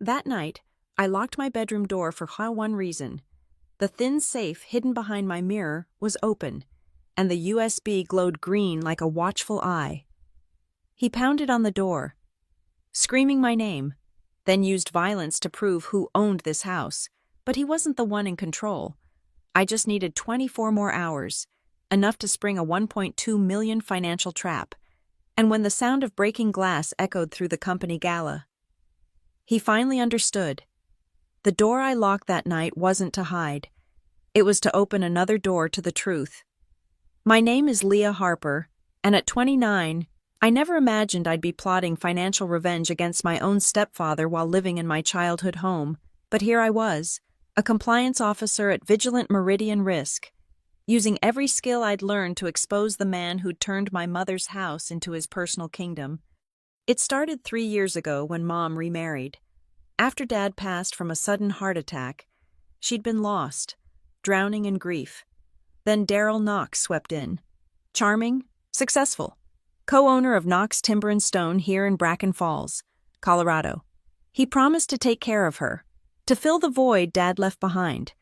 That night, I locked my bedroom door for one reason. The thin safe hidden behind my mirror was open, and the USB glowed green like a watchful eye. He pounded on the door, screaming my name, then used violence to prove who owned this house, but he wasn't the one in control. I just needed 24 more hours, enough to spring a $1.2 million financial trap. And when the sound of breaking glass echoed through the company gala, he finally understood. The door I locked that night wasn't to hide. It was to open another door to the truth. My name is Leah Harper, and at 29, I never imagined I'd be plotting financial revenge against my own stepfather while living in my childhood home. But here I was, a compliance officer at Vigilant Meridian Risk, using every skill I'd learned to expose the man who'd turned my mother's house into his personal kingdom. It started 3 years ago when Mom remarried. After Dad passed from a sudden heart attack, she'd been lost, drowning in grief. Then Daryl Knox swept in. Charming, successful, co-owner of Knox Timber and Stone here in Bracken Falls, Colorado. He promised to take care of her, to fill the void Dad left behind.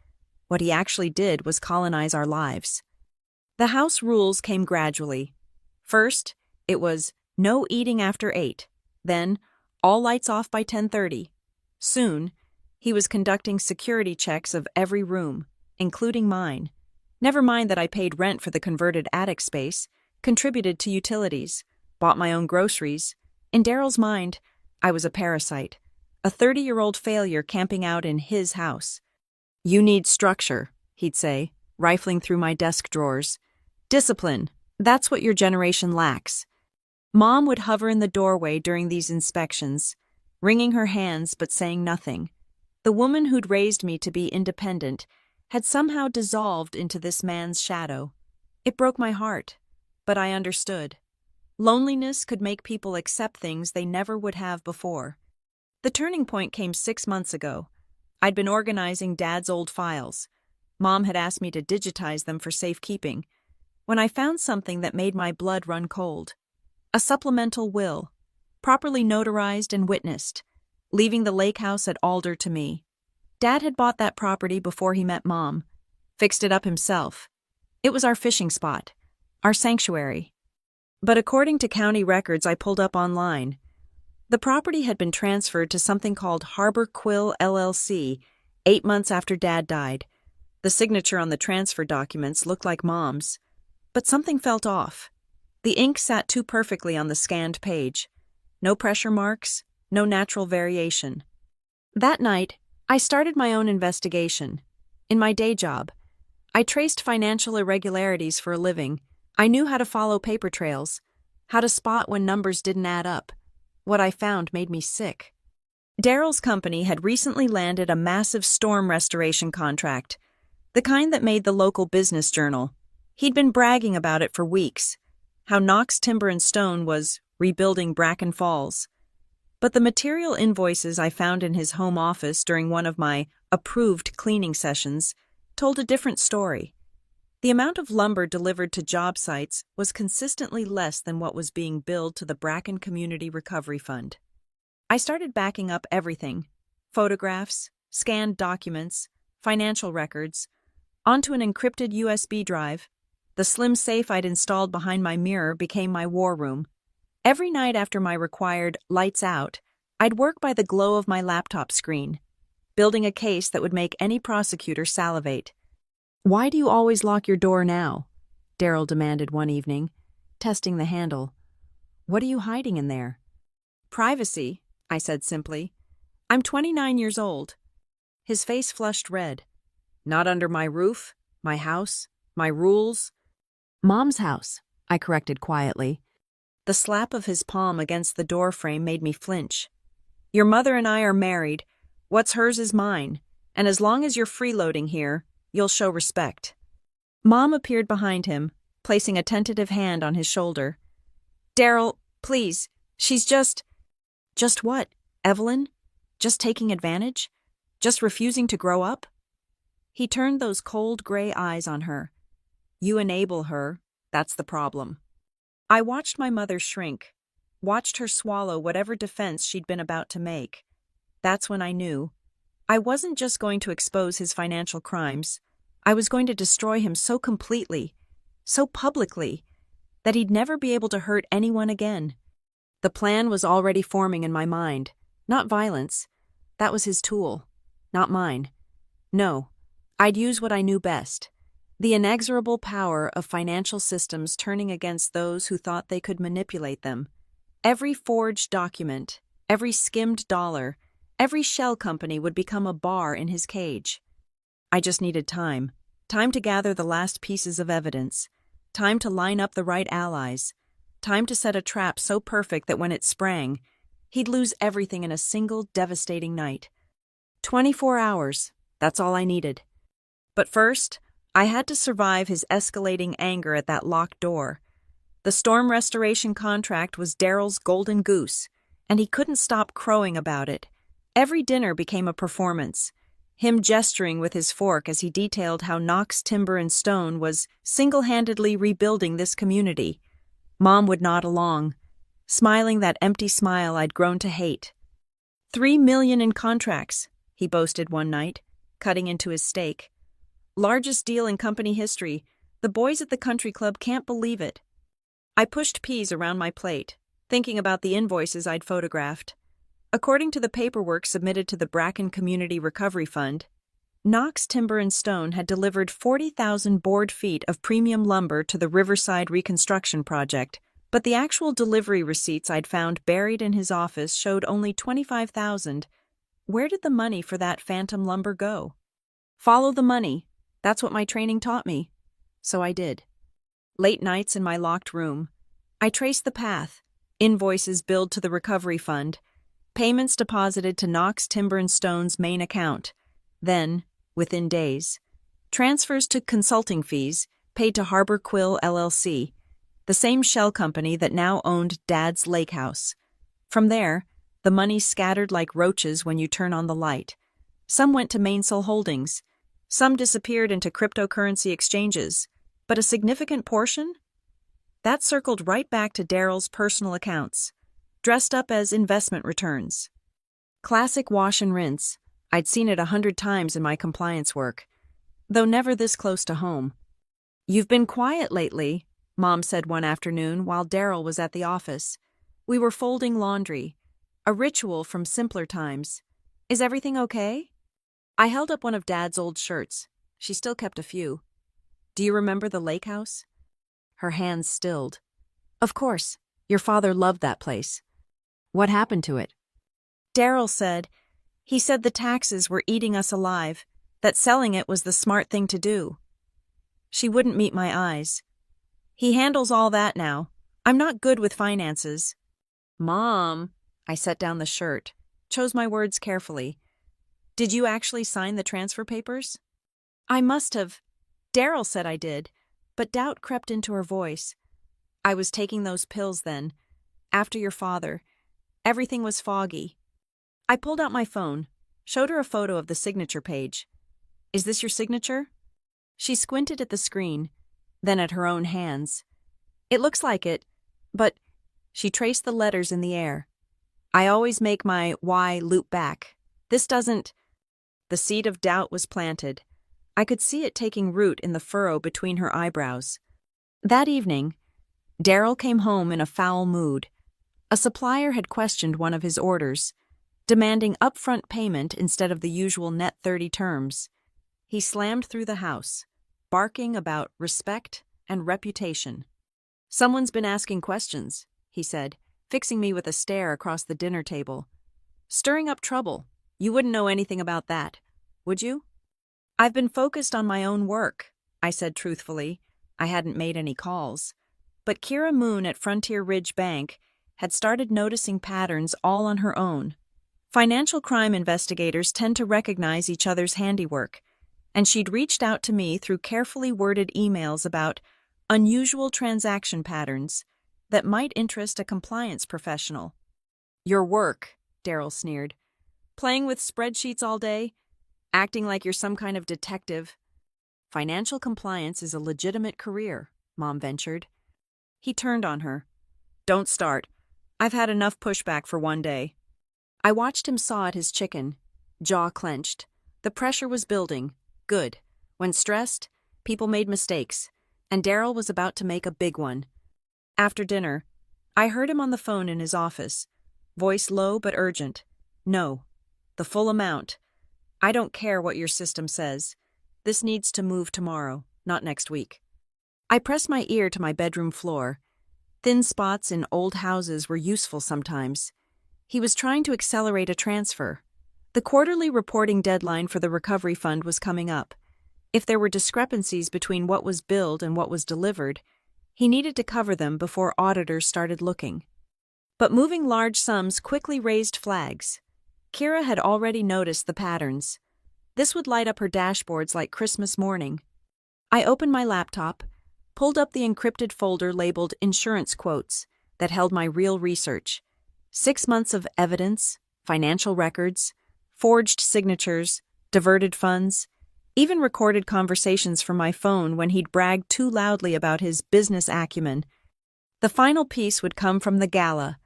What he actually did was colonize our lives. The house rules came gradually. First, it was no eating after 8, then all lights off by 10:30. Soon, he was conducting security checks of every room, including mine. Never mind that I paid rent for the converted attic space, contributed to utilities, bought my own groceries. In Daryl's mind, I was a parasite, a 30-year-old failure camping out in his house. "You need structure," he'd say, rifling through my desk drawers. "Discipline, that's what your generation lacks." Mom would hover in the doorway during these inspections, wringing her hands but saying nothing. The woman who'd raised me to be independent had somehow dissolved into this man's shadow. It broke my heart, but I understood. Loneliness could make people accept things they never would have before. The turning point came 6 months ago. I'd been organizing Dad's old files. Mom had asked me to digitize them for safekeeping, when I found something that made my blood run cold. A supplemental will, properly notarized and witnessed, leaving the lake house at Alder to me. Dad had bought that property before he met Mom, fixed it up himself. It was our fishing spot, our sanctuary. But according to county records I pulled up online, the property had been transferred to something called Harbor Quill LLC 8 months after Dad died. The signature on the transfer documents looked like Mom's, but something felt off. The ink sat too perfectly on the scanned page. No pressure marks, no natural variation. That night, I started my own investigation. In my day job, I traced financial irregularities for a living. I knew how to follow paper trails, how to spot when numbers didn't add up. What I found made me sick. Daryl's company had recently landed a massive storm restoration contract, the kind that made the local business journal. He'd been bragging about it for weeks, how Knox Timber and Stone was rebuilding Bracken Falls. But the material invoices I found in his home office during one of my approved cleaning sessions told a different story. The amount of lumber delivered to job sites was consistently less than what was being billed to the Bracken Community Recovery Fund. I started backing up everything: photographs, scanned documents, financial records, onto an encrypted USB drive. The slim safe I'd installed behind my mirror became my war room. Every night after my required lights out, I'd work by the glow of my laptop screen, building a case that would make any prosecutor salivate. "Why do you always lock your door now?" Daryl demanded one evening, testing the handle. "What are you hiding in there?" "Privacy," I said simply. "I'm 29 years old." His face flushed red. "Not under my roof, my house, my rules." "Mom's house," I corrected quietly. The slap of his palm against the door frame made me flinch. "Your mother and I are married. What's hers is mine, and as long as you're freeloading here, you'll show respect." Mom appeared behind him, placing a tentative hand on his shoulder. "Daryl, please, she's just..." "Just what, Evelyn? Just taking advantage? Just refusing to grow up?" He turned those cold gray eyes on her. "You enable her, that's the problem." I watched my mother shrink, watched her swallow whatever defense she'd been about to make. That's when I knew. I wasn't just going to expose his financial crimes. I was going to destroy him so completely, so publicly, that he'd never be able to hurt anyone again. The plan was already forming in my mind. Not violence. That was his tool. Not mine. No. I'd use what I knew best. The inexorable power of financial systems turning against those who thought they could manipulate them. Every forged document, every skimmed dollar, every shell company would become a bar in his cage. I just needed time. Time to gather the last pieces of evidence. Time to line up the right allies. Time to set a trap so perfect that when it sprang, he'd lose everything in a single devastating night. 24 hours, that's all I needed. But first, I had to survive his escalating anger at that locked door. The storm restoration contract was Daryl's golden goose, and he couldn't stop crowing about it. Every dinner became a performance. Him gesturing with his fork as he detailed how Knox Timber and Stone was single-handedly rebuilding this community. Mom would nod along, smiling that empty smile I'd grown to hate. $3 million in contracts, he boasted one night, cutting into his steak. Largest deal in company history. The boys at the country club can't believe it. I pushed peas around my plate, thinking about the invoices I'd photographed. According to the paperwork submitted to the Bracken Community Recovery Fund, Knox Timber and Stone had delivered 40,000 board feet of premium lumber to the Riverside Reconstruction Project, but the actual delivery receipts I'd found buried in his office showed only 25,000. Where did the money for that phantom lumber go? Follow the money. That's what my training taught me. So I did. Late nights in my locked room, I traced the path. Invoices billed to the recovery fund. Payments deposited to Knox Timber and Stone's main account. Then, within days, transfers to consulting fees paid to Harbor Quill LLC, the same shell company that now owned Dad's lake house. From there, the money scattered like roaches when you turn on the light. Some went to Mainsail Holdings. Some disappeared into cryptocurrency exchanges. But a significant portion? That circled right back to Daryl's personal accounts, dressed up as investment returns. Classic wash and rinse. I'd seen it 100 times in my compliance work, though never this close to home. "You've been quiet lately," Mom said one afternoon while Daryl was at the office. We were folding laundry, a ritual from simpler times. "Is everything okay?" I held up one of Dad's old shirts. She still kept a few. "Do you remember the lake house?" Her hands stilled. "Of course. Your father loved that place." "What happened to it?" Daryl said, "He said the taxes were eating us alive, that selling it was the smart thing to do." She wouldn't meet my eyes. "He handles all that now. I'm not good with finances." "Mom," I set down the shirt, chose my words carefully. "Did you actually sign the transfer papers?" "I must have." Daryl said I did, but doubt crept into her voice. "I was taking those pills then, after your father. Everything was foggy." I pulled out my phone, showed her a photo of the signature page. "Is this your signature?" She squinted at the screen, then at her own hands. "It looks like it, but—" She traced the letters in the air. "I always make my Y loop back. This doesn't—" The seed of doubt was planted. I could see it taking root in the furrow between her eyebrows. That evening, Daryl came home in a foul mood. A supplier had questioned one of his orders, demanding upfront payment instead of the usual net 30 terms. He slammed through the house, barking about respect and reputation. "Someone's been asking questions," he said, fixing me with a stare across the dinner table. "Stirring up trouble. You wouldn't know anything about that, would you?" "I've been focused on my own work," I said truthfully. I hadn't made any calls. But Kira Moon at Frontier Ridge Bank had started noticing patterns all on her own. Financial crime investigators tend to recognize each other's handiwork, and she'd reached out to me through carefully worded emails about unusual transaction patterns that might interest a compliance professional. "Your work," Daryl sneered. "Playing with spreadsheets all day? Acting like you're some kind of detective." "Financial compliance is a legitimate career," Mom ventured. He turned on her. "Don't start. I've had enough pushback for one day." I watched him saw at his chicken, jaw clenched. The pressure was building. Good. When stressed, people made mistakes, and Daryl was about to make a big one. After dinner, I heard him on the phone in his office, voice low but urgent. No. The full amount. I don't care what your system says. This needs to move tomorrow, not next week. I pressed my ear to my bedroom floor. Thin spots in old houses were useful sometimes. He was trying to accelerate a transfer. The quarterly reporting deadline for the recovery fund was coming up. If there were discrepancies between what was billed and what was delivered, he needed to cover them before auditors started looking. But moving large sums quickly raised flags. Kira had already noticed the patterns. This would light up her dashboards like Christmas morning. I opened my laptop, pulled up the encrypted folder labeled Insurance Quotes that held my real research. 6 months of evidence, financial records, forged signatures, diverted funds, even recorded conversations from my phone when he'd bragged too loudly about his business acumen. The final piece would come from the gala,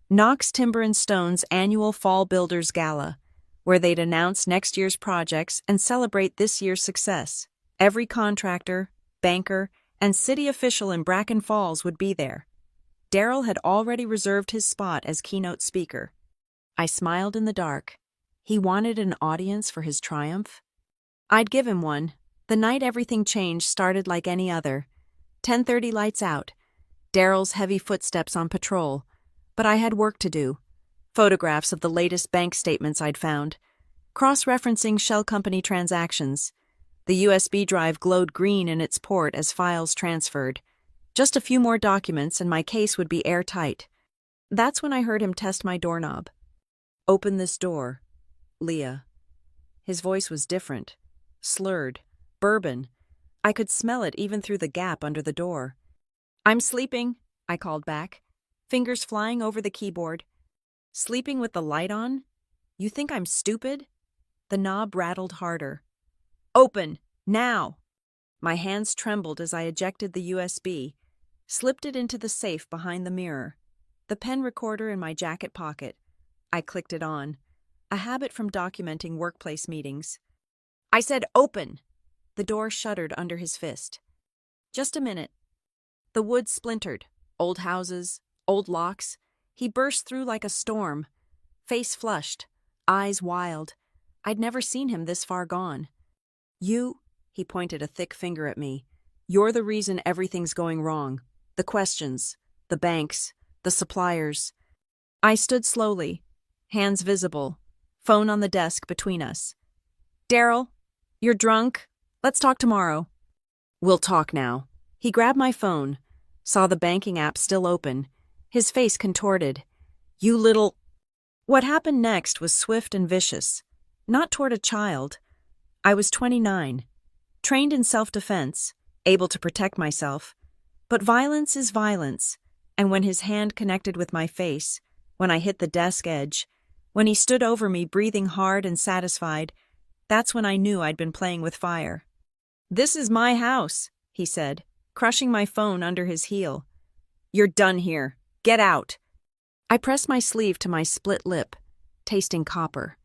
Knox Timber & Stone's annual Fall Builders Gala, where they'd announce next year's projects and celebrate this year's success. Every contractor, banker, and city official in Bracken Falls would be there. Daryl had already reserved his spot as keynote speaker. I smiled in the dark. He wanted an audience for his triumph? I'd give him one. The night everything changed started like any other. 10:30 lights out. Daryl's heavy footsteps on patrol. But I had work to do. Photographs of the latest bank statements I'd found. Cross-referencing shell company transactions. The USB drive glowed green in its port as files transferred. Just a few more documents and my case would be airtight. That's when I heard him test my doorknob. Open this door, Leah. His voice was different. Slurred. Bourbon. I could smell it even through the gap under the door. I'm sleeping, I called back, fingers flying over the keyboard. Sleeping with the light on? You think I'm stupid? The knob rattled harder. Open! Now! My hands trembled as I ejected the USB, slipped it into the safe behind the mirror. The pen recorder in my jacket pocket. I clicked it on. A habit from documenting workplace meetings. I said open! The door shuddered under his fist. Just a minute. The wood splintered. Old houses, old locks. He burst through like a storm. Face flushed, eyes wild. I'd never seen him this far gone. You, he pointed a thick finger at me. You're the reason everything's going wrong. The questions, the banks, the suppliers. I stood slowly, hands visible, phone on the desk between us. Daryl, you're drunk. Let's talk tomorrow. We'll talk now. He grabbed my phone, saw the banking app still open, his face contorted. You little... What happened next was swift and vicious. Not toward a child. I was 29, trained in self-defense, able to protect myself. But violence is violence, and when his hand connected with my face, when I hit the desk edge, when he stood over me breathing hard and satisfied, that's when I knew I'd been playing with fire. This is my house, he said, crushing my phone under his heel. You're done here. Get out. I pressed my sleeve to my split lip, tasting copper.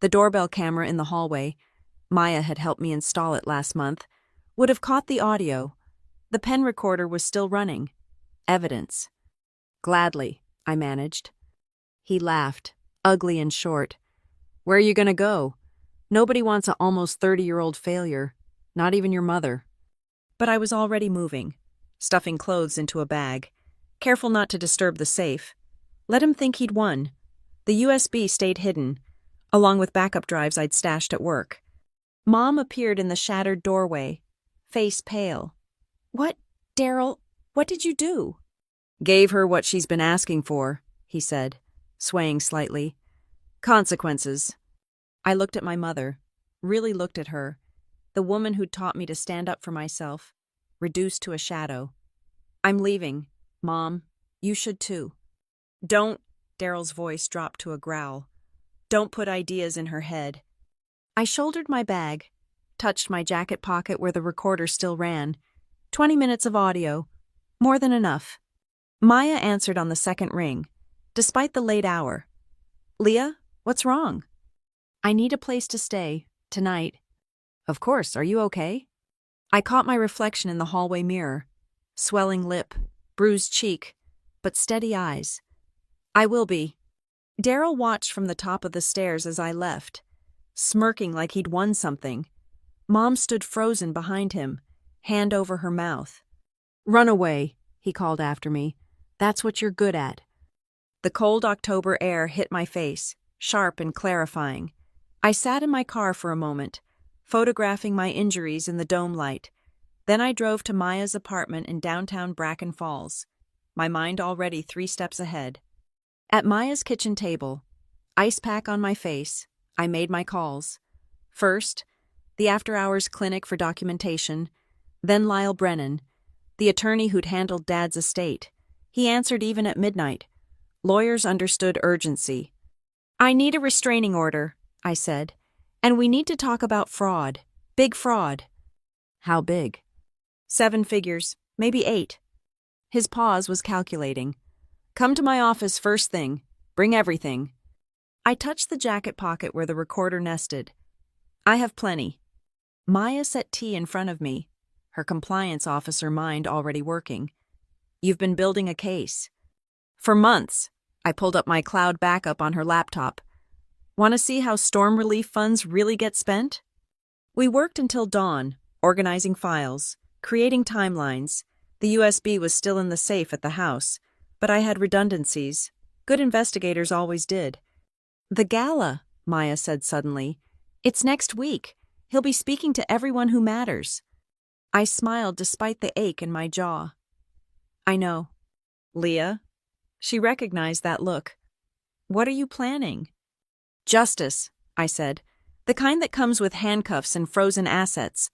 The doorbell camera in the hallway, Maya had helped me install it last month, would have caught the audio. The pen recorder was still running. Evidence. Gladly, I managed. He laughed, ugly and short. Where are you going to go? Nobody wants an almost 30-year-old failure, not even your mother. But I was already moving, stuffing clothes into a bag, careful not to disturb the safe. Let him think he'd won. The USB stayed hidden, along with backup drives I'd stashed at work. Mom appeared in the shattered doorway, face pale. What, Daryl, what did you do? Gave her what she's been asking for, he said, swaying slightly. Consequences. I looked at my mother, really looked at her, the woman who'd taught me to stand up for myself, reduced to a shadow. I'm leaving, Mom. You should too. Don't, Daryl's voice dropped to a growl. Don't put ideas in her head. I shouldered my bag, touched my jacket pocket where the recorder still ran. 20 minutes of audio. More than enough. Maya answered on the second ring, despite the late hour. Leah, What's wrong? I need a place to stay, tonight. Of course, are you okay? I caught my reflection in the hallway mirror. Swelling lip, bruised cheek, but steady eyes. I will be. Daryl watched from the top of the stairs as I left, smirking like he'd won something. Mom stood frozen behind him, hand over her mouth. Run away, he called after me. That's what you're good at. The cold October air hit my face, sharp and clarifying. I sat in my car for a moment, photographing my injuries in the dome light. Then I drove to Maya's apartment in downtown Bracken Falls, my mind already 3 steps ahead. At Maya's kitchen table, ice pack on my face, I made my calls. First, the after-hours clinic for documentation, then Lyle Brennan, the attorney who'd handled Dad's estate. He answered even at midnight. Lawyers understood urgency. I need a restraining order, I said, and we need to talk about fraud. Big fraud. How big? 7 figures, maybe 8. His pause was calculating. Come to my office first thing. Bring everything. I touched the jacket pocket where the recorder nested. I have plenty. Maya set tea in front of me, her compliance officer mind already working. You've been building a case. For months. I pulled up my cloud backup on her laptop. Want to see how storm relief funds really get spent? We worked until dawn, organizing files, creating timelines. The USB was still in the safe at the house, but I had redundancies. Good investigators always did. The gala, Maya said suddenly. It's next week. He'll be speaking to everyone who matters. I smiled despite the ache in my jaw. I know. Leah? She recognized that look. What are you planning? Justice, I said. The kind that comes with handcuffs and frozen assets.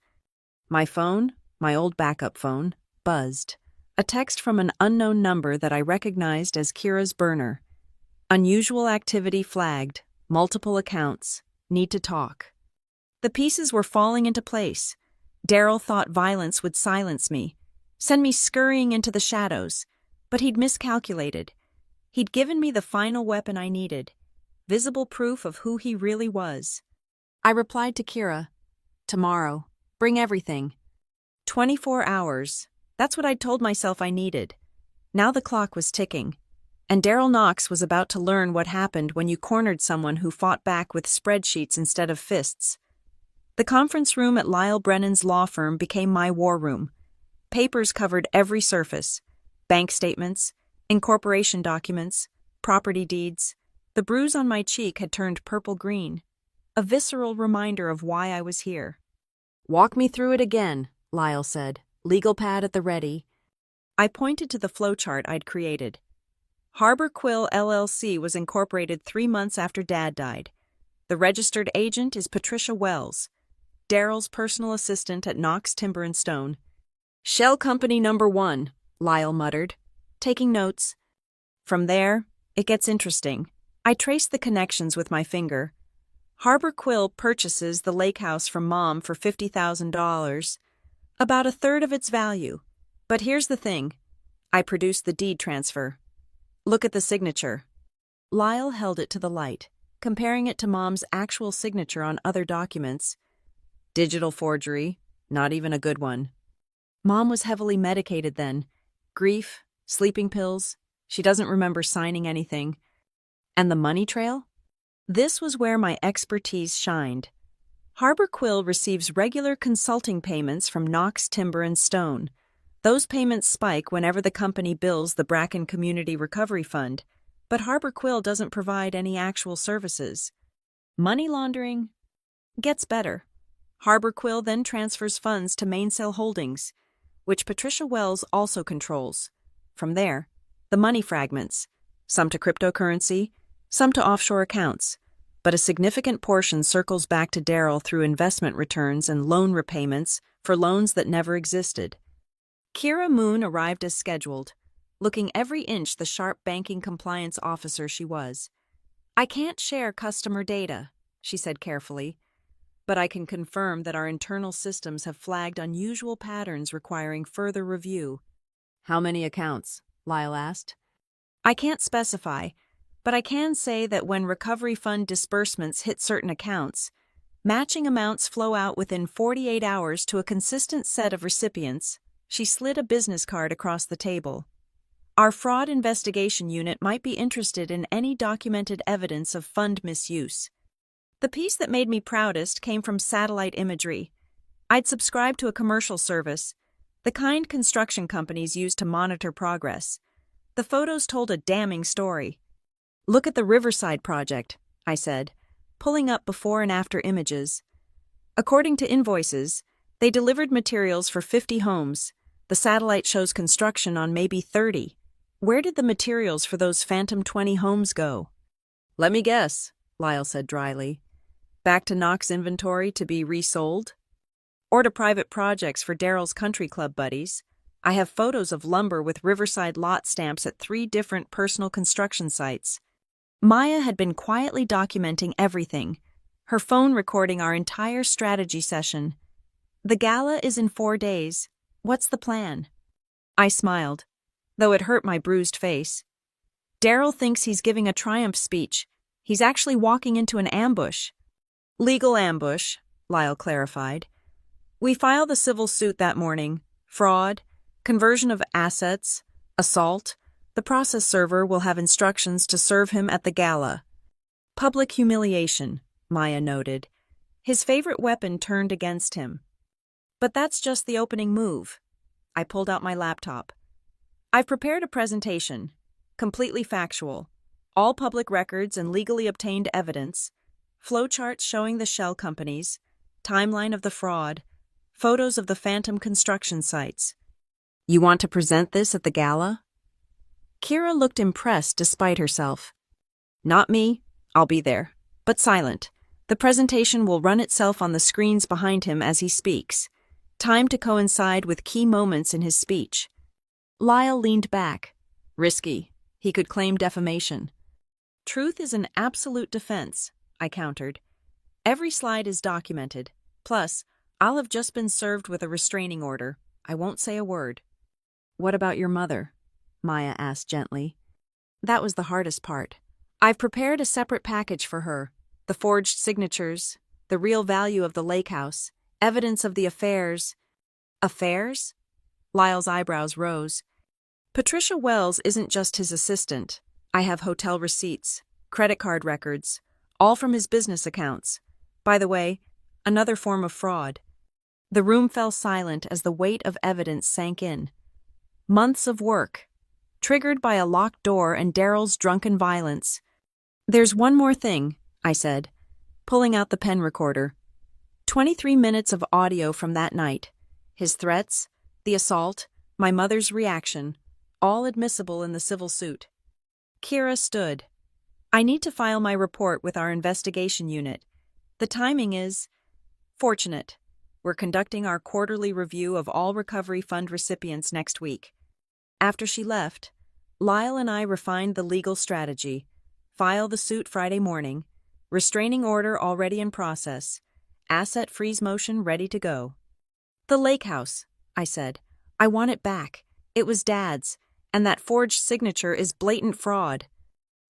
My phone, my old backup phone, buzzed. A text from an unknown number that I recognized as Kira's burner. Unusual activity flagged. Multiple accounts. Need to talk. The pieces were falling into place. Daryl thought violence would silence me, send me scurrying into the shadows, but he'd miscalculated. He'd given me the final weapon I needed, visible proof of who he really was. I replied to Kira, tomorrow, bring everything. 24 hours, that's what I'd told myself I needed. Now the clock was ticking, and Daryl Knox was about to learn what happened when you cornered someone who fought back with spreadsheets instead of fists. The conference room at Lyle Brennan's law firm became my war room. Papers covered every surface. Bank statements, incorporation documents, property deeds. The bruise on my cheek had turned purple-green, a visceral reminder of why I was here. Walk me through it again, Lyle said, legal pad at the ready. I pointed to the flowchart I'd created. Harbor Quill LLC was incorporated 3 months after Dad died. The registered agent is Patricia Wells, Daryl's personal assistant at Knox Timber and Stone. Shell Company number 1, Lyle muttered, taking notes. From there, it gets interesting. I traced the connections with my finger. Harbor Quill purchases the lake house from Mom for $50,000, about a third of its value. But here's the thing. I produced the deed transfer. Look at the signature. Lyle held it to the light, comparing it to Mom's actual signature on other documents. Digital forgery, not even a good one. Mom was heavily medicated then. Grief, sleeping pills. She doesn't remember signing anything. And the money trail? This was where my expertise shined. Harbor Quill receives regular consulting payments from Knox Timber and Stone. Those payments spike whenever the company bills the Bracken Community Recovery Fund, but Harbor Quill doesn't provide any actual services. Money laundering gets better. Harbor Quill then transfers funds to Mainsail Holdings, which Patricia Wells also controls. From there, the money fragments, some to cryptocurrency, some to offshore accounts, but a significant portion circles back to Daryl through investment returns and loan repayments for loans that never existed. Kira Moon arrived as scheduled, looking every inch the sharp banking compliance officer she was. I can't share customer data, she said carefully, but I can confirm that our internal systems have flagged unusual patterns requiring further review. How many accounts? Lyle asked. I can't specify, But I can say that when recovery fund disbursements hit certain accounts, matching amounts flow out within 48 hours to a consistent set of recipients. She slid a business card across the table. Our fraud investigation unit might be interested in any documented evidence of fund misuse. The piece that made me proudest came from satellite imagery. I'd subscribed to a commercial service, the kind construction companies use to monitor progress. The photos told a damning story. "Look at the Riverside project," I said, pulling up before and after images. According to invoices, they delivered materials for 50 homes. The satellite shows construction on maybe 30. Where did the materials for those phantom 20 homes go? "Let me guess," Lyle said dryly. "Back to Knox inventory to be resold? Or to private projects for Daryl's country club buddies? I have photos of lumber with Riverside lot stamps at 3 different personal construction sites." Maya had been quietly documenting everything, her phone recording our entire strategy session. "The gala is in 4 days. What's the plan?" I smiled, though it hurt my bruised face. "Daryl thinks he's giving a triumph speech. He's actually walking into an ambush." "Legal ambush," Lyle clarified. "We file the civil suit that morning. Fraud, conversion of assets, assault. The process server will have instructions to serve him at the gala." "Public humiliation," Maya noted. His favorite weapon turned against him. "But that's just the opening move." I pulled out my laptop. "I've prepared a presentation, completely factual, all public records and legally obtained evidence, flowcharts showing the shell companies, timeline of the fraud, photos of the phantom construction sites." "You want to present this at the gala?" Kira looked impressed despite herself. "Not me. I'll be there. But silent. The presentation will run itself on the screens behind him as he speaks. Time to coincide with key moments in his speech." Lyle leaned back. "Risky. He could claim defamation." "Truth is an absolute defense," I countered. "Every slide is documented. Plus, I'll have just been served with a restraining order. I won't say a word." "What about your mother?" Maya asked gently. "That was the hardest part. I've prepared a separate package for her. The forged signatures, the real value of the lake house, evidence of the affairs." "Affairs?" Lyle's eyebrows rose. "Patricia Wells isn't just his assistant. I have hotel receipts, credit card records, all from his business accounts. By the way, another form of fraud." The room fell silent as the weight of evidence sank in. Months of work, triggered by a locked door and Daryl's drunken violence. "There's one more thing," I said, pulling out the pen recorder. 23 minutes of audio from that night. His threats, the assault, my mother's reaction, all admissible in the civil suit. Kira stood. "I need to file my report with our investigation unit. The timing is fortunate. We're conducting our quarterly review of all recovery fund recipients next week." After she left, Lyle and I refined the legal strategy. File the suit Friday morning. Restraining order already in process. Asset freeze motion ready to go. "The lake house," I said. "I want it back. It was Dad's, and that forged signature is blatant fraud."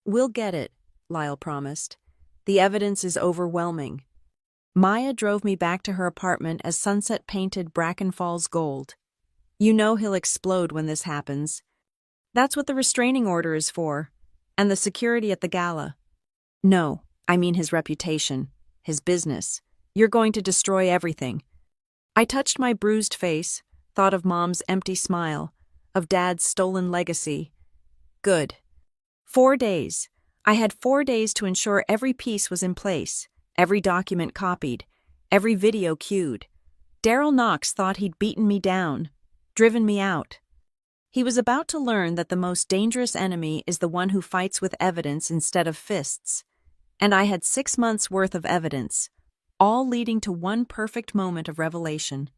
"We'll get it," Lyle promised. "The evidence is overwhelming." Maya drove me back to her apartment as sunset painted Bracken Falls gold. "You know he'll explode when this happens. That's what the restraining order is for, and the security at the gala." "No, I mean his reputation, his business. You're going to destroy everything." I touched my bruised face, thought of Mom's empty smile, of Dad's stolen legacy. Good. 4 days. I had 4 days to ensure every piece was in place, every document copied, every video cued. Daryl Knox thought he'd beaten me down, driven me out. He was about to learn that the most dangerous enemy is the one who fights with evidence instead of fists. And I had 6 months' worth of evidence, all leading to one perfect moment of revelation.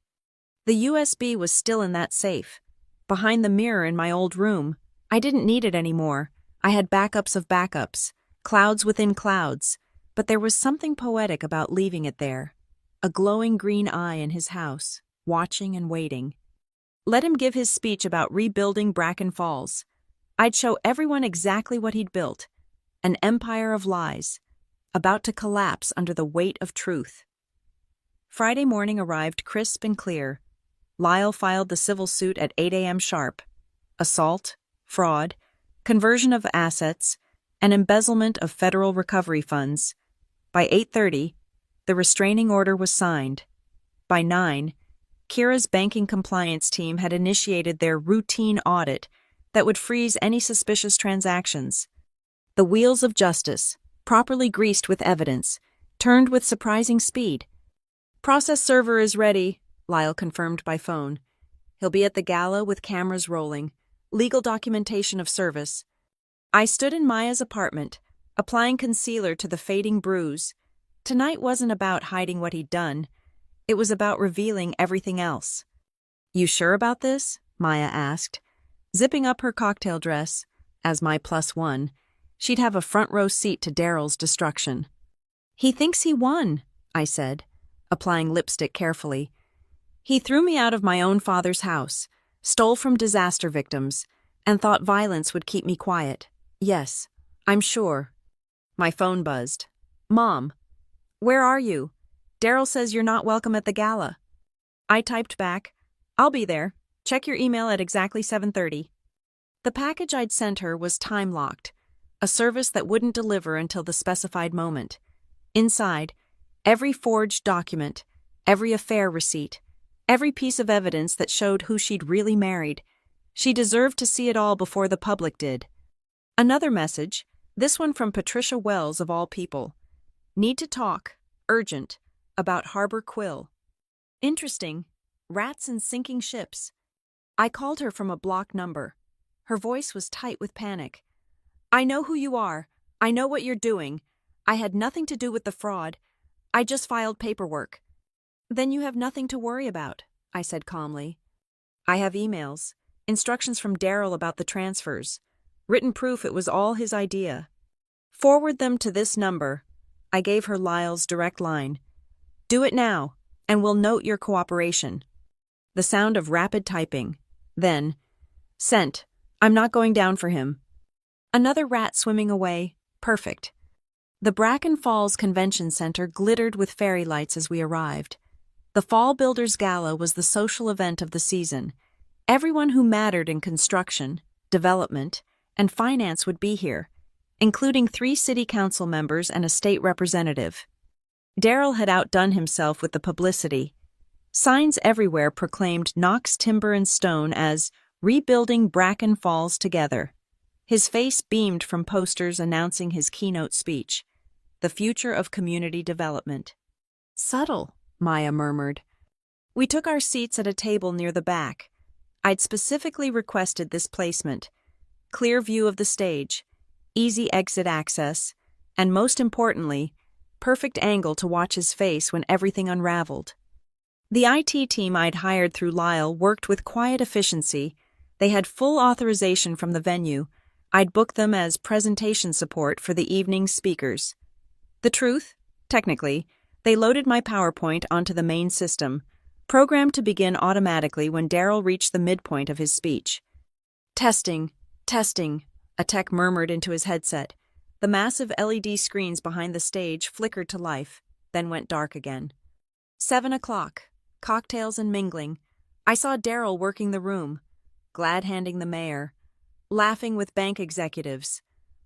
The USB was still in that safe, behind the mirror in my old room. I didn't need it anymore. I had backups of backups, clouds within clouds, but there was something poetic about leaving it there. A glowing green eye in his house, watching and waiting. Let him give his speech about rebuilding Bracken Falls. I'd show everyone exactly what he'd built. an empire of lies, about to collapse under the weight of truth. Friday morning arrived crisp and clear. Lyle filed the civil suit at 8 a.m. sharp. Assault, fraud, conversion of assets, and embezzlement of federal recovery funds. By 8:30, the restraining order was signed. By 9, Kira's banking compliance team had initiated their routine audit that would freeze any suspicious transactions. The wheels of justice, properly greased with evidence, turned with surprising speed. "Process server is ready," Lyle confirmed by phone. "He'll be at the gala with cameras rolling, legal documentation of service." I stood in Maya's apartment, applying concealer to the fading bruise. Tonight wasn't about hiding what he'd done. It was about revealing everything else. "You sure about this?" Maya asked. Zipping up her cocktail dress, as my +1, she'd have a front-row seat to Daryl's destruction. "He thinks he won," I said, applying lipstick carefully. "He threw me out of my own father's house, stole from disaster victims, and thought violence would keep me quiet. Yes, I'm sure." My phone buzzed. "Mom, where are you? Daryl says you're not welcome at the gala." I typed back, "I'll be there. Check your email at exactly 7:30. The package I'd sent her was time-locked, a service that wouldn't deliver until the specified moment. Inside, every forged document, every affair receipt, every piece of evidence that showed who she'd really married. She deserved to see it all before the public did. Another message, this one from Patricia Wells of all people. "Need to talk, urgent, about Harbor Quill. Interesting, rats and sinking ships." I called her from a blocked number. Her voice was tight with panic. "I know who you are. I know what you're doing. I had nothing to do with the fraud. I just filed paperwork." "Then you have nothing to worry about," I said calmly. "I have emails, instructions from Daryl about the transfers, written proof it was all his idea. Forward them to this number." I gave her Lyle's direct line. "Do it now, and we'll note your cooperation." The sound of rapid typing. Then, "Sent. I'm not going down for him." Another rat swimming away. Perfect. The Bracken Falls Convention Center glittered with fairy lights as we arrived. The Fall Builders Gala was the social event of the season. Everyone who mattered in construction, development, and finance would be here, including 3 city council members and a state representative. Daryl had outdone himself with the publicity. Signs everywhere proclaimed Knox Timber and Stone as "Rebuilding Bracken Falls Together." His face beamed from posters announcing his keynote speech, "The Future of Community Development." "Subtle," Maya murmured. We took our seats at a table near the back. I'd specifically requested this placement. Clear view of the stage, easy exit access, and most importantly, perfect angle to watch his face when everything unraveled. The IT team I'd hired through Lyle worked with quiet efficiency. They had full authorization from the venue. I'd booked them as presentation support for the evening's speakers. The truth? Technically, they loaded my PowerPoint onto the main system, programmed to begin automatically when Daryl reached the midpoint of his speech. "Testing, testing," a tech murmured into his headset. The massive LED screens behind the stage flickered to life, then went dark again. 7 o'clock. Cocktails and mingling. I saw Daryl working the room, glad-handing the mayor, laughing with bank executives.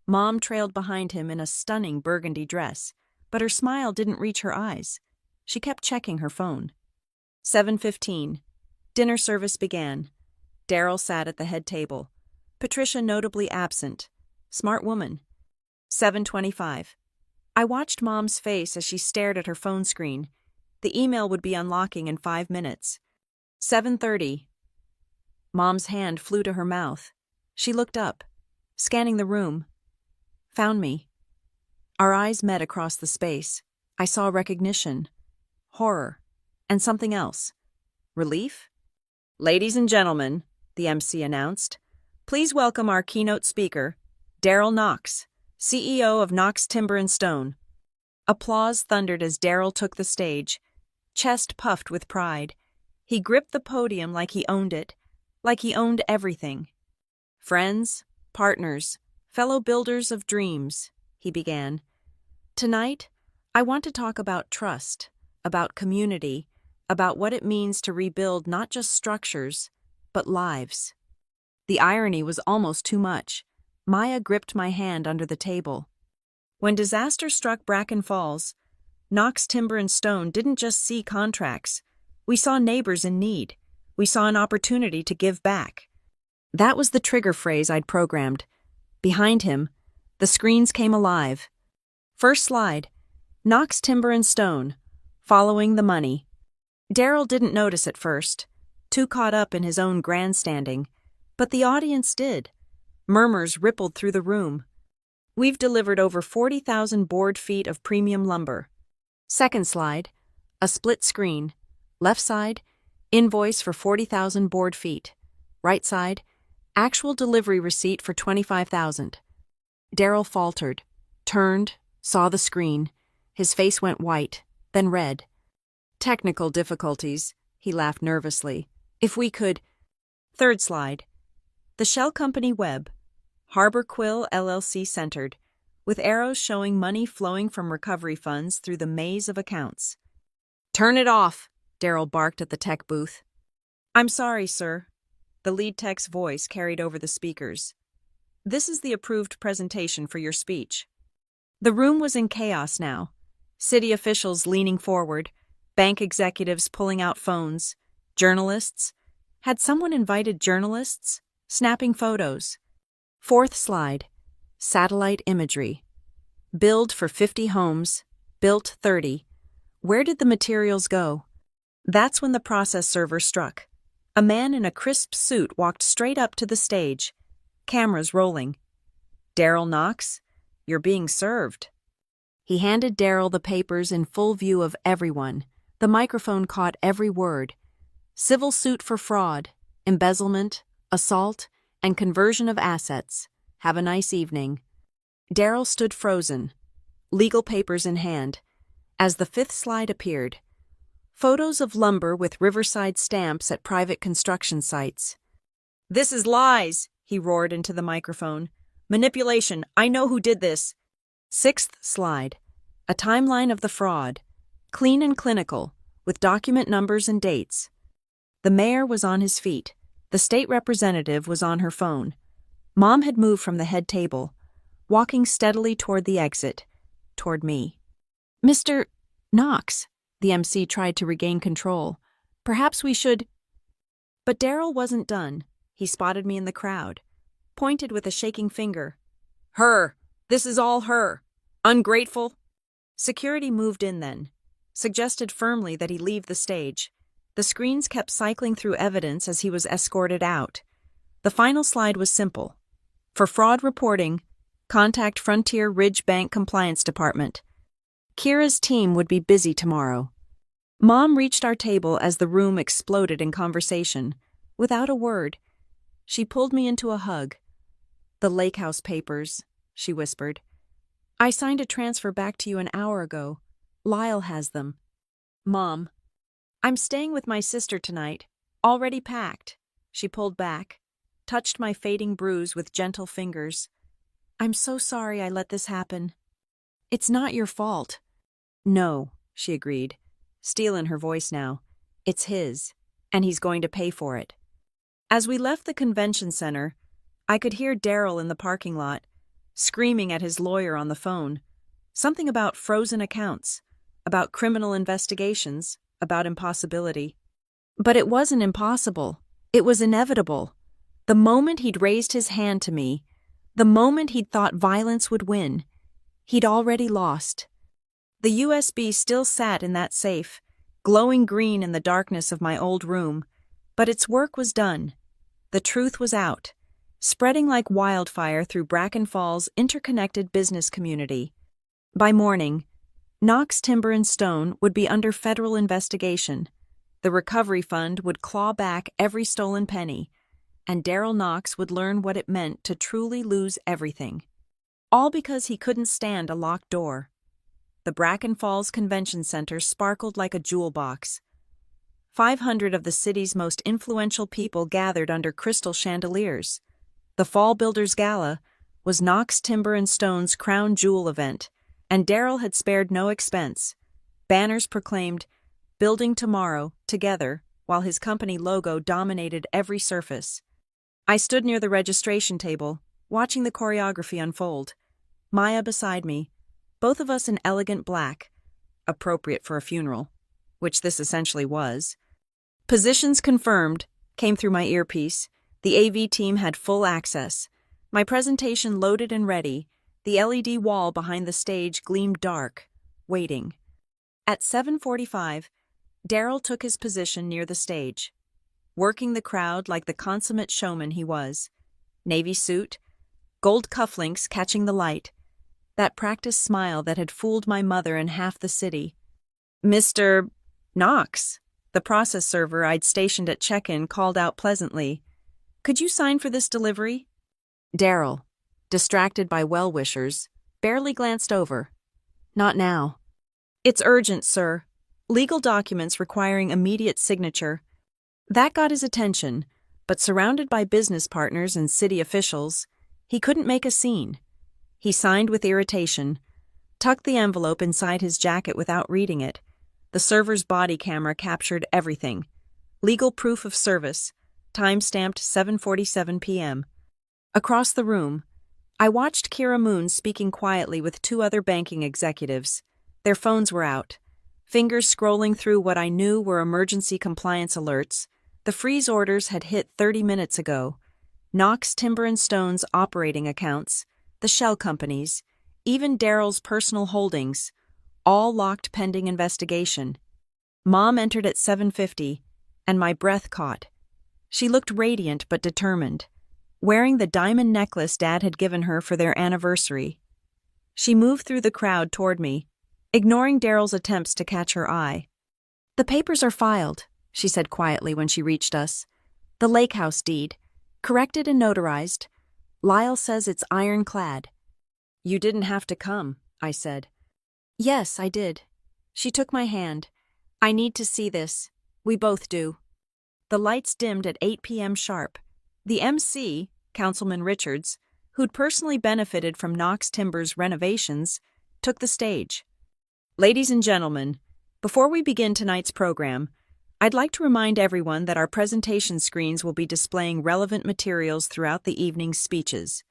Mom trailed behind him in a stunning burgundy dress, but her smile didn't reach her eyes. She kept checking her phone. 7:15. Dinner service began. Daryl sat at the head table. Patricia notably absent. Smart woman. 7:25. I watched Mom's face as she stared at her phone screen. The email would be unlocking in 5 minutes. 7:30. Mom's hand flew to her mouth. She looked up, scanning the room. Found me. Our eyes met across the space. I saw recognition, horror, and something else. Relief? "Ladies and gentlemen," the MC announced, "please welcome our keynote speaker, Daryl Knox, CEO of Knox Timber and Stone." Applause thundered as Daryl took the stage, chest puffed with pride. He gripped the podium like he owned it, like he owned everything. "Friends, partners, fellow builders of dreams," he began. "Tonight, I want to talk about trust, about community, about what it means to rebuild not just structures, but lives." The irony was almost too much. Maya gripped my hand under the table. When disaster struck Bracken Falls, Knox Timber and Stone didn't just see contracts. We saw neighbors in need. We saw an opportunity to give back. That was the trigger phrase I'd programmed. Behind him, the screens came alive. First slide, Knox Timber and Stone, following the money. Daryl didn't notice at first, too caught up in his own grandstanding, but the audience did. Murmurs rippled through the room. "We've delivered over 40,000 board feet of premium lumber." Second slide, a split screen. Left side, invoice for 40,000 board feet. Right side, actual delivery receipt for 25,000. Daryl faltered, turned, saw the screen. His face went white, then red. "Technical difficulties," he laughed nervously. "If we could—" Third slide. The shell company web, Harbor Quill LLC centered, with arrows showing money flowing from recovery funds through the maze of accounts. "Turn it off," Daryl barked at the tech booth. "I'm sorry, sir." The lead tech's voice carried over the speakers. "This is the approved presentation for your speech." The room was in chaos now. City officials leaning forward, bank executives pulling out phones, journalists. Had someone invited journalists? Snapping photos. Fourth slide. Satellite imagery. Build for 50 homes, built 30. Where did the materials go? That's when the process server struck. A man in a crisp suit walked straight up to the stage, cameras rolling. "Daryl Knox, you're being served." He handed Daryl the papers in full view of everyone. The microphone caught every word. Civil suit for fraud, embezzlement, assault, and conversion of assets. Have a nice evening. Daryl stood frozen, legal papers in hand. As the fifth slide appeared, photos of lumber with riverside stamps at private construction sites. "This is lies," he roared into the microphone. "Manipulation. I know who did this." Sixth slide. A timeline of the fraud, clean and clinical, with document numbers and dates. The mayor was on his feet. The state representative was on her phone. Mom had moved from the head table, walking steadily toward the exit, toward me. "Mr. Knox," the MC tried to regain control. "Perhaps we should—" But Daryl wasn't done. He spotted me in the crowd, pointed with a shaking finger. "Her! This is all her! Ungrateful!" Security moved in then, suggested firmly that he leave the stage. The screens kept cycling through evidence as he was escorted out. The final slide was simple. For fraud reporting, contact Frontier Ridge Bank Compliance Department. Kira's team would be busy tomorrow. Mom reached our table as the room exploded in conversation. Without a word, she pulled me into a hug. "The Lake House papers," she whispered. "I signed a transfer back to you an hour ago. Lyle has them." "Mom, I'm staying with my sister tonight. Already packed." She pulled back, touched my fading bruise with gentle fingers. "I'm so sorry I let this happen." "It's not your fault." "No," she agreed, steel in her voice now. "It's his, and he's going to pay for it." As we left the convention center, I could hear Daryl in the parking lot, screaming at his lawyer on the phone. Something about frozen accounts, about criminal investigations, about impossibility. But it wasn't impossible. It was inevitable. The moment he'd raised his hand to me, the moment he'd thought violence would win, he'd already lost. The USB still sat in that safe, glowing green in the darkness of my old room, but its work was done. The truth was out, spreading like wildfire through Bracken Falls' interconnected business community. By morning, Knox Timber and Stone would be under federal investigation. The recovery fund would claw back every stolen penny, and Daryl Knox would learn what it meant to truly lose everything. All because he couldn't stand a locked door. The Bracken Falls Convention Center sparkled like a jewel box. 500 of the city's most influential people gathered under crystal chandeliers. The Fall Builders Gala, was Knox Timber and Stone's crown jewel event, and Daryl had spared no expense. Banners proclaimed, "Building tomorrow, together," while his company logo dominated every surface. I stood near the registration table, watching the choreography unfold. Maya beside me, both of us in elegant black, appropriate for a funeral, which this essentially was. "Positions confirmed," came through my earpiece. The AV team had full access. My presentation loaded and ready. The LED wall behind the stage gleamed dark, waiting. At 7:45, Daryl took his position near the stage, working the crowd like the consummate showman he was. Navy suit, gold cufflinks catching the light, that practiced smile that had fooled my mother and half the city. "Mr. Knox," the process server I'd stationed at check-in called out pleasantly. "Could you sign for this delivery?" Daryl, distracted by well-wishers, barely glanced over. "Not now." "It's urgent, sir. Legal documents requiring immediate signature." That got his attention, but surrounded by business partners and city officials, he couldn't make a scene. He signed with irritation, tucked the envelope inside his jacket without reading it. The server's body camera captured everything. Legal proof of service, time-stamped 7:47 p.m. Across the room, I watched Kira Moon speaking quietly with two other banking executives. Their phones were out, fingers scrolling through what I knew were emergency compliance alerts. The freeze orders had hit 30 minutes ago. Knox Timber and Stone's operating accounts, the shell companies, even Daryl's personal holdings, all locked pending investigation. Mom entered at 7:50, and my breath caught. She looked radiant but determined, wearing the diamond necklace Dad had given her for their anniversary. She moved through the crowd toward me, ignoring Daryl's attempts to catch her eye. "The papers are filed," she said quietly when she reached us. "The lake house deed, corrected and notarized. Lyle says it's ironclad." "You didn't have to come," I said. "Yes, I did." She took my hand. "I need to see this. We both do." The lights dimmed at 8 p.m. sharp. The MC, Councilman Richards, who'd personally benefited from Knox Timber's renovations, took the stage. "Ladies and gentlemen, before we begin tonight's program, I'd like to remind everyone that our presentation screens will be displaying relevant materials throughout the evening's speeches."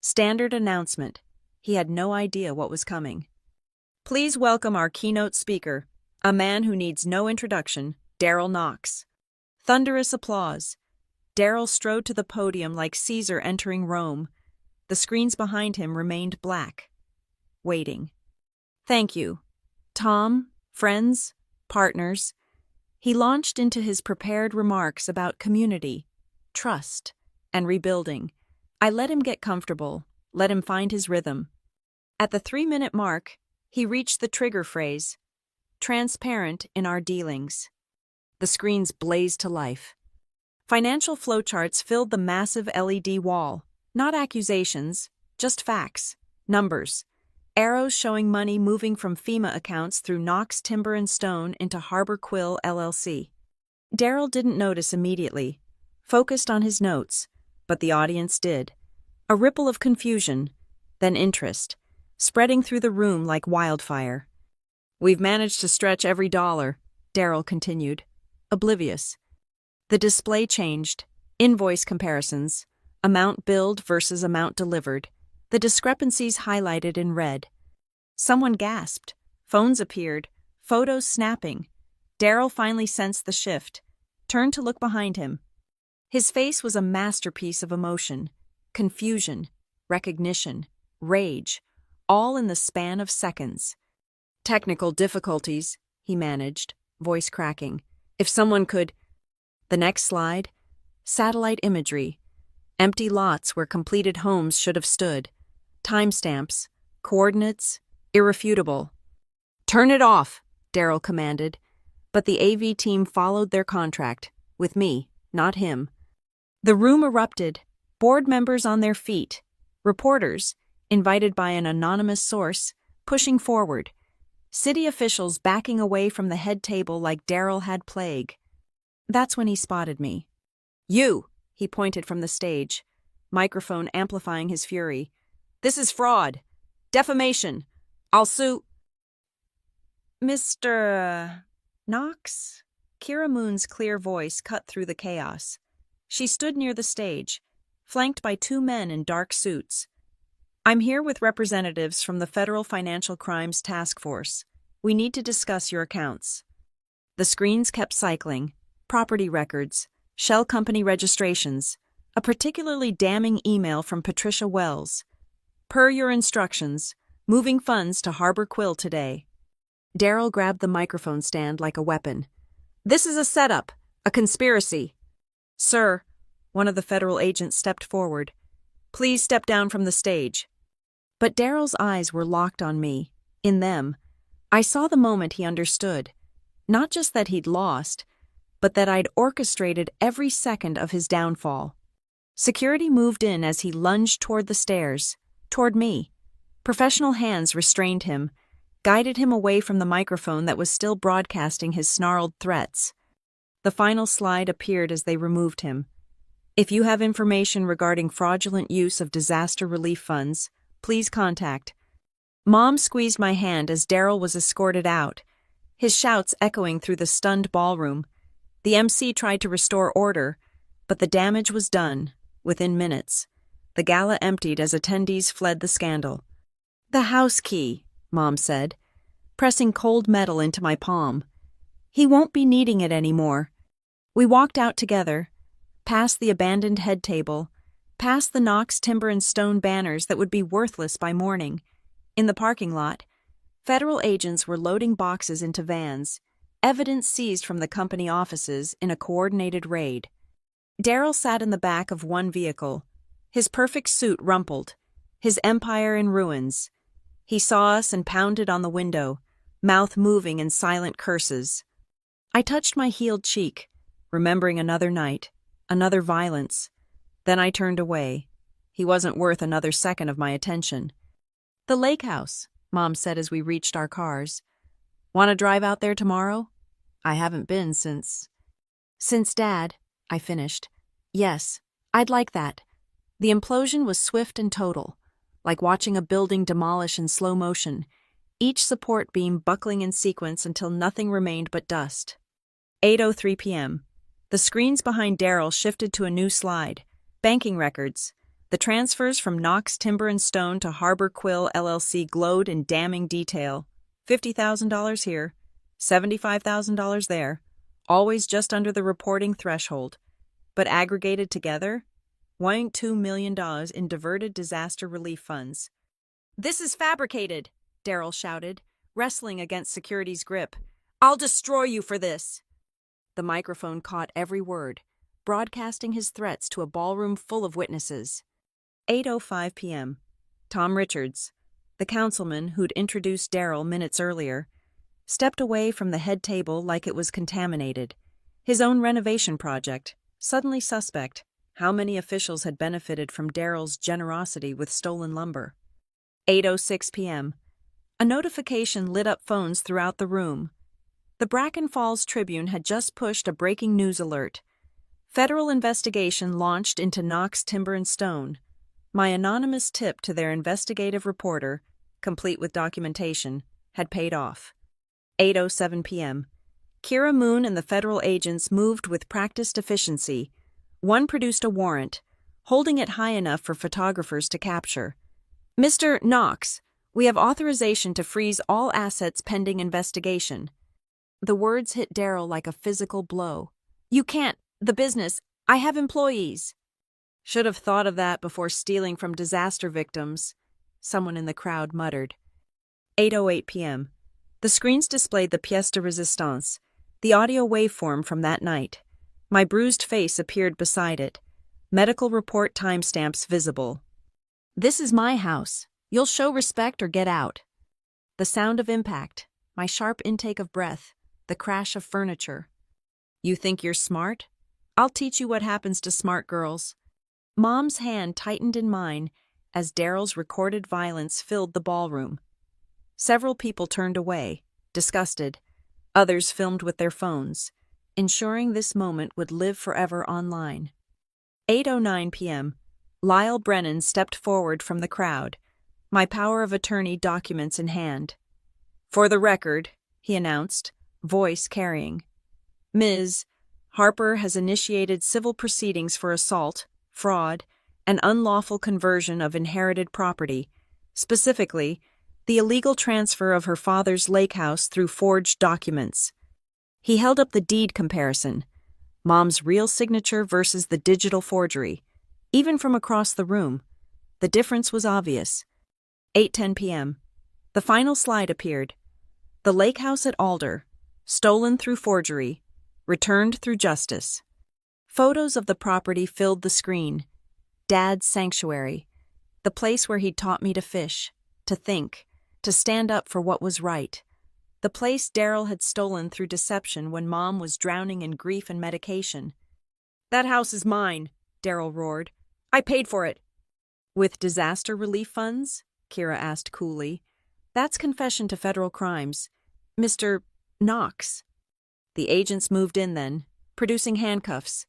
Standard announcement. He had no idea what was coming. "Please welcome our keynote speaker, a man who needs no introduction, Daryl Knox." Thunderous applause. Daryl strode to the podium like Caesar entering Rome. The screens behind him remained black, waiting. "Thank you, Tom, friends, partners." He launched into his prepared remarks about community, trust, and rebuilding. I let him get comfortable, let him find his rhythm. At the 3-minute mark, he reached the trigger phrase, "transparent in our dealings." The screens blazed to life. Financial flowcharts filled the massive LED wall. Not accusations, just facts, numbers. Arrows showing money moving from FEMA accounts through Knox Timber and Stone into Harbor Quill LLC. Daryl didn't notice immediately, focused on his notes, but the audience did. A ripple of confusion, then interest, spreading through the room like wildfire. "We've managed to stretch every dollar," Daryl continued, oblivious. The display changed, invoice comparisons, amount billed versus amount delivered, the discrepancies highlighted in red. Someone gasped, phones appeared, photos snapping. Daryl finally sensed the shift, turned to look behind him. His face was a masterpiece of emotion, confusion, recognition, rage, all in the span of seconds. "Technical difficulties," he managed, voice cracking. "If someone could—" The next slide, satellite imagery, empty lots where completed homes should have stood, timestamps, coordinates, irrefutable. "Turn it off," Daryl commanded, but the AV team followed their contract, with me, not him. The room erupted, board members on their feet, reporters, invited by an anonymous source, pushing forward, city officials backing away from the head table like Daryl had plague. That's when he spotted me. "You," he pointed from the stage, microphone amplifying his fury. This is fraud. Defamation. I'll sue. Mr. Knox? Kira Moon's clear voice cut through the chaos. She stood near the stage, flanked by two men in dark suits. I'm here with representatives from the Federal Financial Crimes Task Force. We need to discuss your accounts. The screens kept cycling. Property records, shell company registrations, a particularly damning email from Patricia Wells. Per your instructions, moving funds to Harbor Quill today. Daryl grabbed the microphone stand like a weapon. This is a setup, a conspiracy. Sir, one of the federal agents stepped forward. Please step down from the stage. But Daryl's eyes were locked on me. In them, I saw the moment he understood. Not just that he'd lost, but that I'd orchestrated every second of his downfall. Security moved in as he lunged toward the stairs, toward me. Professional hands restrained him, guided him away from the microphone that was still broadcasting his snarled threats. The final slide appeared as they removed him. If you have information regarding fraudulent use of disaster relief funds, please contact. Mom squeezed my hand as Daryl was escorted out, his shouts echoing through the stunned ballroom. The MC tried to restore order, but the damage was done, within minutes. The gala emptied as attendees fled the scandal. The house key, Mom said, pressing cold metal into my palm. He won't be needing it anymore. We walked out together, past the abandoned head table, past the Knox timber and stone banners that would be worthless by morning. In the parking lot, federal agents were loading boxes into vans, evidence seized from the company offices in a coordinated raid. Daryl sat in the back of one vehicle, his perfect suit rumpled, his empire in ruins. He saw us and pounded on the window, mouth moving in silent curses. I touched my healed cheek, remembering another night, another violence. Then I turned away. He wasn't worth another second of my attention. The lake house, Mom said as we reached our cars. Want to drive out there tomorrow? I haven't been since Dad, I finished. Yes, I'd like that. The implosion was swift and total, like watching a building demolish in slow motion, each support beam buckling in sequence until nothing remained but dust. 8:03 p.m. The screens behind Daryl shifted to a new slide. Banking records. The transfers from Knox Timber and Stone to Harbor Quill LLC glowed in damning detail. $50,000 here, $75,000 there, always just under the reporting threshold. But aggregated together, $1.2 million in diverted disaster relief funds. This is fabricated, Daryl shouted, wrestling against security's grip. I'll destroy you for this. The microphone caught every word, broadcasting his threats to a ballroom full of witnesses. 8:05 p.m. Tom Richards, the councilman who'd introduced Daryl minutes earlier, stepped away from the head table like it was contaminated. His own renovation project, suddenly suspect. How many officials had benefited from Daryl's generosity with stolen lumber? 8:06 p.m. A notification lit up phones throughout the room. The Bracken Falls Tribune had just pushed a breaking news alert. Federal investigation launched into Knox Timber and Stone. My anonymous tip to their investigative reporter, complete with documentation, had paid off. 8:07 p.m. Kira Moon and the federal agents moved with practiced efficiency. One produced a warrant, holding it high enough for photographers to capture. Mr. Knox, we have authorization to freeze all assets pending investigation. The words hit Daryl like a physical blow. You can't, the business, I have employees. Should have thought of that before stealing from disaster victims, someone in the crowd muttered. 8:08 p.m. The screens displayed the pièce de résistance, the audio waveform from that night. My bruised face appeared beside it. Medical report timestamps visible. This is my house. You'll show respect or get out. The sound of impact, my sharp intake of breath, the crash of furniture. You think you're smart? I'll teach you what happens to smart girls. Mom's hand tightened in mine as Daryl's recorded violence filled the ballroom. Several people turned away, disgusted. Others filmed with their phones, ensuring this moment would live forever online. 8:09 p.m. Lyle Brennan stepped forward from the crowd, my power of attorney documents in hand. "For the record," he announced, voice carrying, "Ms. Harper has initiated civil proceedings for assault, fraud, and unlawful conversion of inherited property, specifically, the illegal transfer of her father's lake house through forged documents." He held up the deed comparison, Mom's real signature versus the digital forgery. Even from across the room, the difference was obvious. 8:10 p.m. The final slide appeared. The lake house at Alder, stolen through forgery, returned through justice. Photos of the property filled the screen. Dad's sanctuary, the place where he'd taught me to fish, to think, to stand up for what was right. The place Daryl had stolen through deception when Mom was drowning in grief and medication. "That house is mine," Daryl roared. "I paid for it." "With disaster relief funds?" Kira asked coolly. "That's confession to federal crimes. Mr. Knox." The agents moved in then, producing handcuffs.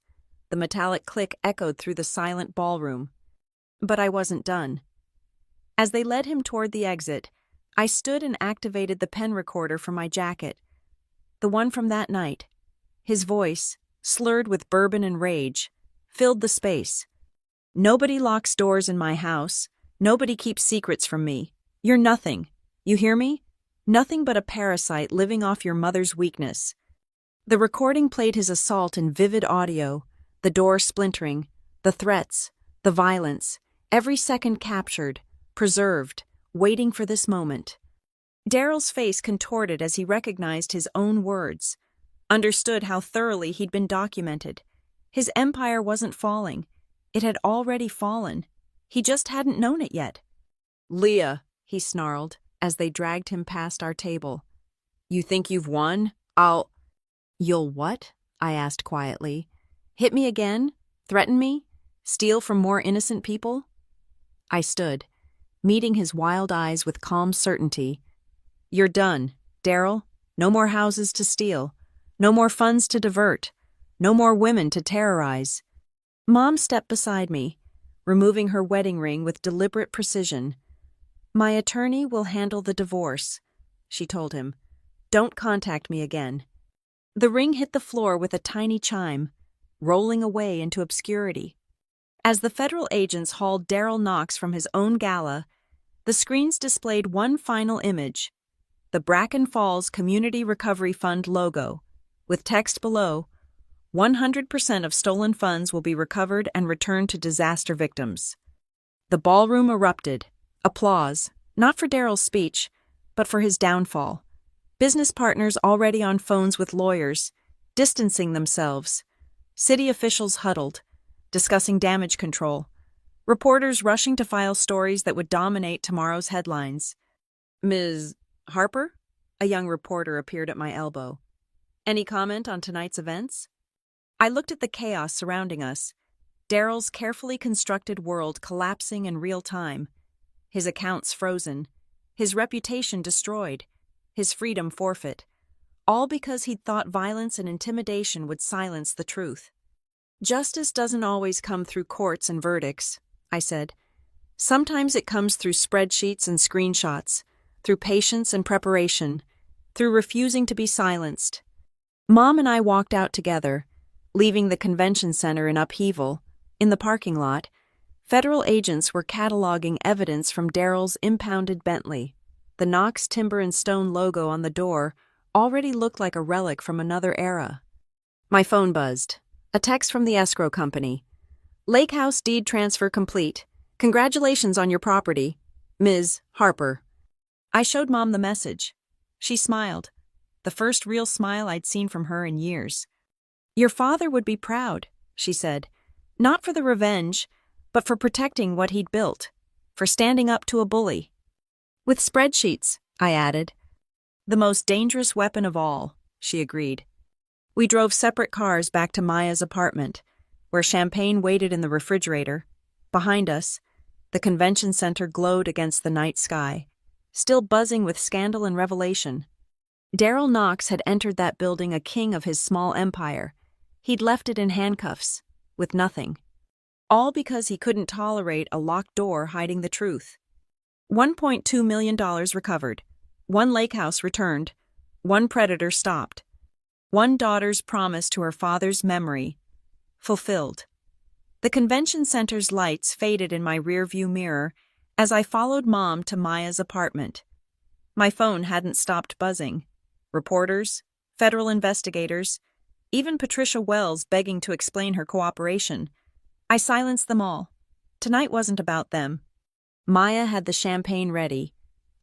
The metallic click echoed through the silent ballroom. But I wasn't done. As they led him toward the exit, I stood and activated the pen recorder from my jacket. The one from that night. His voice, slurred with bourbon and rage, filled the space. "Nobody locks doors in my house. Nobody keeps secrets from me. You're nothing. You hear me? Nothing but a parasite living off your mother's weakness." The recording played his assault in vivid audio, the door splintering, the threats, the violence, every second captured, preserved, waiting for this moment. Daryl's face contorted as he recognized his own words, understood how thoroughly he'd been documented. His empire wasn't falling. It had already fallen. He just hadn't known it yet. "Leah," he snarled as they dragged him past our table. "You think you've won? You'll what?" I asked quietly. "Hit me again? Threaten me? Steal from more innocent people?" I stood, meeting his wild eyes with calm certainty. "You're done, Daryl. No more houses to steal. No more funds to divert. No more women to terrorize." Mom stepped beside me, removing her wedding ring with deliberate precision. "My attorney will handle the divorce," she told him. "Don't contact me again." The ring hit the floor with a tiny chime, rolling away into obscurity. As the federal agents hauled Daryl Knox from his own gala, the screens displayed one final image, the Bracken Falls Community Recovery Fund logo, with text below, "100% of stolen funds will be recovered and returned to disaster victims." The ballroom erupted. Applause, not for Daryl's speech, but for his downfall. Business partners already on phones with lawyers, distancing themselves. City officials huddled, discussing damage control. Reporters rushing to file stories that would dominate tomorrow's headlines. "Ms. Harper?" A young reporter appeared at my elbow. "Any comment on tonight's events?" I looked at the chaos surrounding us. Daryl's carefully constructed world collapsing in real time. His accounts frozen. His reputation destroyed. His freedom forfeit. All because he'd thought violence and intimidation would silence the truth. "Justice doesn't always come through courts and verdicts," I said. "Sometimes it comes through spreadsheets and screenshots, through patience and preparation, through refusing to be silenced." Mom and I walked out together, leaving the convention center in upheaval. In the parking lot, federal agents were cataloging evidence from Daryl's impounded Bentley. The Knox Timber and Stone logo on the door already looked like a relic from another era. My phone buzzed. A text from the escrow company. "Lake house deed transfer complete. Congratulations on your property. Ms. Harper." I showed Mom the message. She smiled. The first real smile I'd seen from her in years. "Your father would be proud," she said. "Not for the revenge, but for protecting what he'd built. For standing up to a bully." "With spreadsheets," I added. "The most dangerous weapon of all," she agreed. We drove separate cars back to Maya's apartment, where champagne waited in the refrigerator. Behind us, the convention center glowed against the night sky, still buzzing with scandal and revelation. Daryl Knox had entered that building a king of his small empire. He'd left it in handcuffs, with nothing. All because he couldn't tolerate a locked door hiding the truth. $1.2 million recovered. One lake house returned. One predator stopped. One daughter's promise to her father's memory fulfilled. The convention center's lights faded in my rearview mirror as I followed Mom to Maya's apartment. My phone hadn't stopped buzzing. Reporters, federal investigators, even Patricia Wells begging to explain her cooperation. I silenced them all. Tonight wasn't about them. Maya had the champagne ready,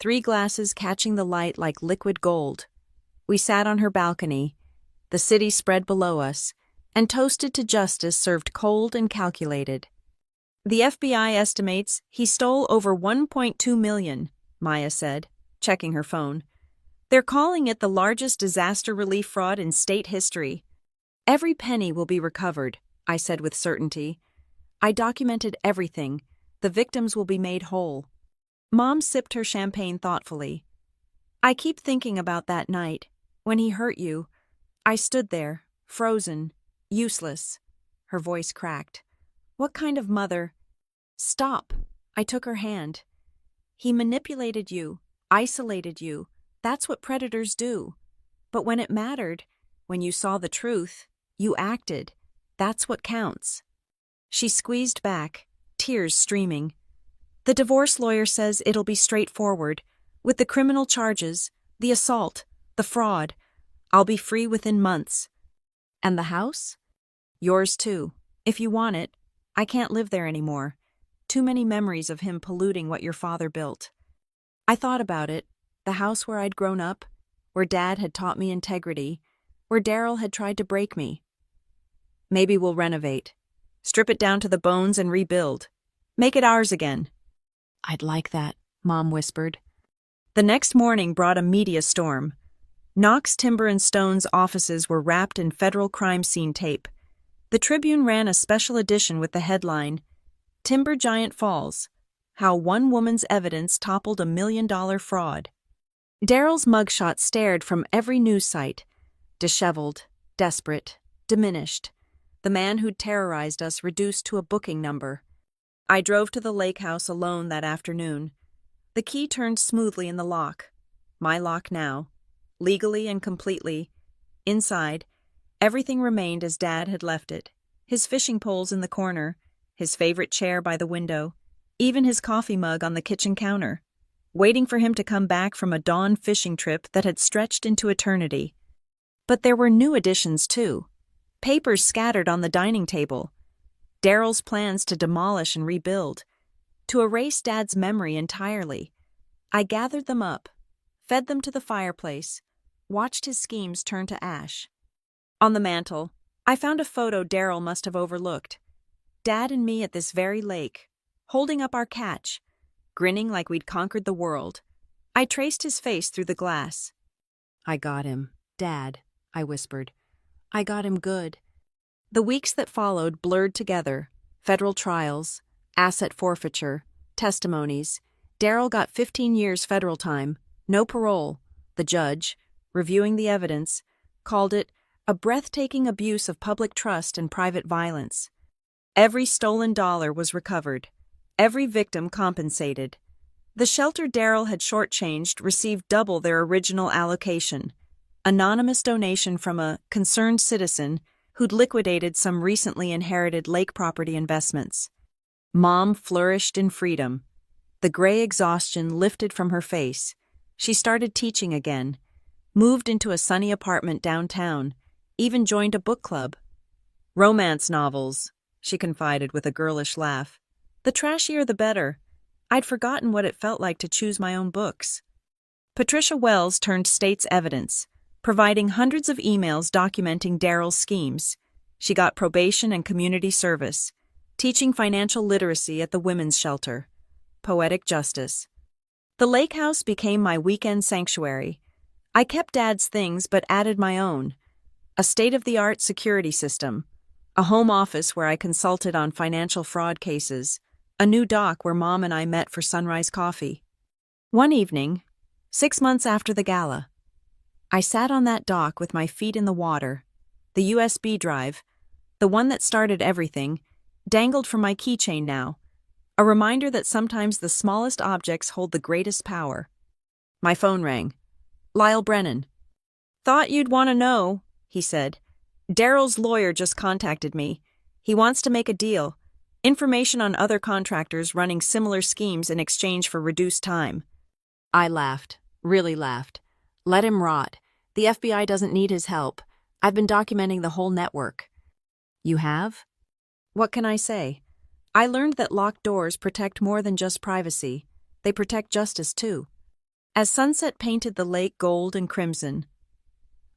3 glasses catching the light like liquid gold. We sat on her balcony, the city spread below us, and toasted to justice served cold and calculated. The FBI estimates he stole over $1.2 million, Maya said, checking her phone. They're calling it the largest disaster relief fraud in state history. Every penny will be recovered, I said with certainty. I documented everything. The victims will be made whole. Mom sipped her champagne thoughtfully. I keep thinking about that night, when he hurt you. I stood there, frozen, useless. Her voice cracked. What kind of mother? Stop. I took her hand. He manipulated you, isolated you. That's what predators do. But when it mattered, when you saw the truth, you acted. That's what counts. She squeezed back, tears streaming. The divorce lawyer says it'll be straightforward. With the criminal charges, the assault, the fraud, I'll be free within months. And the house? Yours too. If you want it. I can't live there anymore. Too many memories of him polluting what your father built. I thought about it. The house where I'd grown up, where Dad had taught me integrity, where Daryl had tried to break me. Maybe we'll renovate. Strip it down to the bones and rebuild. Make it ours again. I'd like that, Mom whispered. The next morning brought a media storm. Knox Timber and Stone's offices were wrapped in federal crime scene tape. The Tribune ran a special edition with the headline, Timber Giant Falls, How One Woman's Evidence Toppled $1 Million Fraud. Daryl's mugshot stared from every news site, disheveled, desperate, diminished. The man who'd terrorized us reduced to a booking number. I drove to the lake house alone that afternoon. The key turned smoothly in the lock. My lock now. Legally and completely. Inside, everything remained as Dad had left it. His fishing poles in the corner, his favorite chair by the window, even his coffee mug on the kitchen counter, waiting for him to come back from a dawn fishing trip that had stretched into eternity. But there were new additions, too. Papers scattered on the dining table. Daryl's plans to demolish and rebuild, to erase Dad's memory entirely. I gathered them up, fed them to the fireplace, watched his schemes turn to ash. On the mantel, I found a photo Daryl must have overlooked. Dad and me at this very lake, holding up our catch, grinning like we'd conquered the world. I traced his face through the glass. I got him, Dad, I whispered. I got him good. The weeks that followed blurred together. Federal trials, asset forfeiture, testimonies. Daryl got 15 years federal time, no parole. The judge, reviewing the evidence, called it a breathtaking abuse of public trust and private violence. Every stolen dollar was recovered. Every victim compensated. The shelter Daryl had shortchanged received double their original allocation. Anonymous donation from a concerned citizen who'd liquidated some recently inherited lake property investments. Mom flourished in freedom. The gray exhaustion lifted from her face. She started teaching again, moved into a sunny apartment downtown, even joined a book club. Romance novels, she confided with a girlish laugh. The trashier the better. I'd forgotten what it felt like to choose my own books. Patricia Wells turned state's evidence, providing hundreds of emails documenting Daryl's schemes. She got probation and community service, teaching financial literacy at the women's shelter. Poetic justice. The lake house became my weekend sanctuary. I kept Dad's things but added my own. A state-of-the-art security system, a home office where I consulted on financial fraud cases, a new dock where Mom and I met for sunrise coffee. One evening, 6 months after the gala, I sat on that dock with my feet in the water. The USB drive, the one that started everything, dangled from my keychain now. A reminder that sometimes the smallest objects hold the greatest power. My phone rang. Lyle Brennan. "Thought you'd want to know," he said. "Daryl's lawyer just contacted me. He wants to make a deal. Information on other contractors running similar schemes in exchange for reduced time." I laughed, really laughed. Let him rot. The FBI doesn't need his help. I've been documenting the whole network. You have? What can I say? I learned that locked doors protect more than just privacy. They protect justice too. As sunset painted the lake gold and crimson,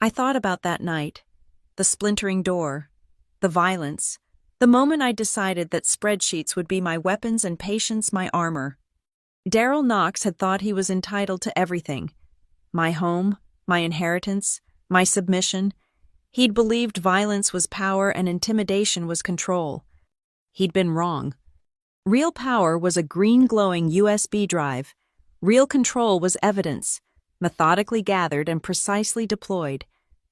I thought about that night, the splintering door, the violence, the moment I decided that spreadsheets would be my weapons and patience my armor. Daryl Knox had thought he was entitled to everything. My home, my inheritance, my submission. He'd believed violence was power and intimidation was control. He'd been wrong. Real power was a green glowing USB drive. Real control was evidence, methodically gathered and precisely deployed.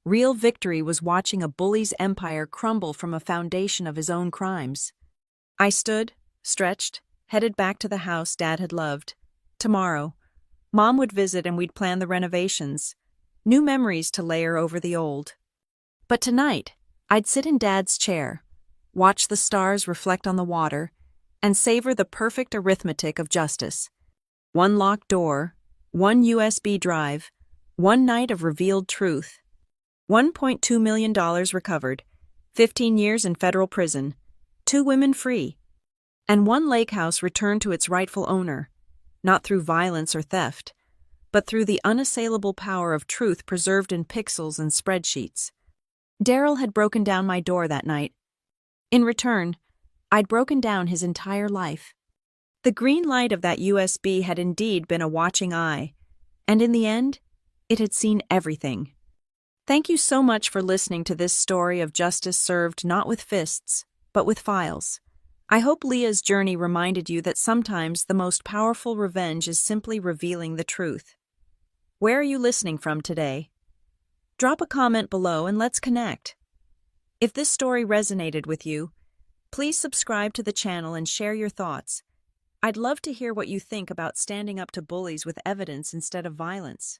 Real victory was watching a bully's empire crumble from a foundation of his own crimes. I stood, stretched, headed back to the house Dad had loved. Tomorrow, Mom would visit and we'd plan the renovations. New memories to layer over the old. But tonight, I'd sit in Dad's chair, watch the stars reflect on the water, and savor the perfect arithmetic of justice. One locked door, one USB drive, one night of revealed truth. $1.2 million recovered, 15 years in federal prison, 2 women free, and one lake house returned to its rightful owner, not through violence or theft, but through the unassailable power of truth preserved in pixels and spreadsheets. Daryl had broken down my door that night. In return, I'd broken down his entire life. The green light of that USB had indeed been a watching eye, and in the end, it had seen everything. Thank you so much for listening to this story of justice served not with fists, but with files. I hope Leah's journey reminded you that sometimes the most powerful revenge is simply revealing the truth. Where are you listening from today? Drop a comment below and let's connect. If this story resonated with you, please subscribe to the channel and share your thoughts. I'd love to hear what you think about standing up to bullies with evidence instead of violence.